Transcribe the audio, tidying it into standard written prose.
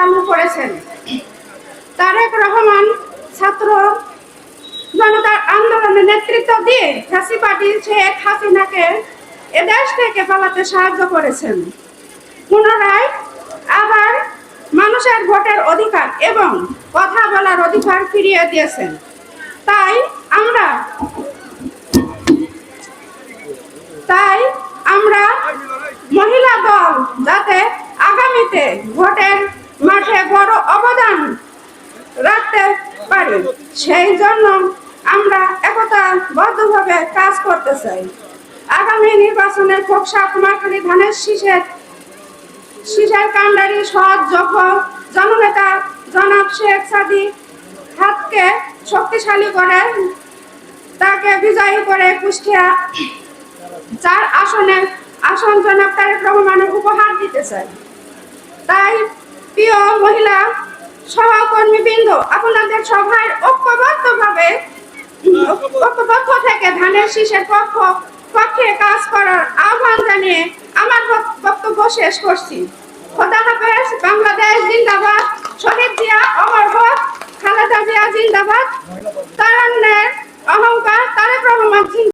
চালু করেছেন। তারেক রহমান ছাত্র জনতার আন্দোলনে নেতৃত্ব দিয়ে ফ্যাসিবাদী শেখ হাসিনাকে এদেশ থেকে পালাতে সাহায্য করেছেন। পুনরায় আবার মানুষের ভোটের অধিকার এবং কথা বলার অধিকার ফিরিয়ে দিয়েছেন। তাই আমরা মহিলা দল যাতে আগামীতে ভোটের মাঠে বড় অবদান রাখতে পারি, সেই জন্য আমরা একতাবদ্ধভাবে কাজ করতে চাই। আগামী নির্বাচনের খোকসা কুমারখালী ধানের শীষের কাণ্ডারি সৎ যোগ্য জননেতা জনাব শেখ সাদিক হাতকে শক্তিশালী করে তাকে বিজয়ী করে কুষ্টিয়া 4 আসন জনাব তারেক রহমানের উপহার দিতে চাই। তাই প্রিয় মহিলা সহকর্মীবৃন্দ, আপনাদের সভায় ঐক্যবদ্ধ থেকে ধানের শীষের পক্ষে কাজ করার আহ্বান জানিয়ে আমার বক্তব্য শেষ করছি। খোদা হাফেজ। বাংলাদেশ জিন্দাবাদ। শহীদ জিয়া অমর হোক। খালেদা জিয়া জিন্দাবাদ। তারুণ্যের অহংকার তারেক রহমান।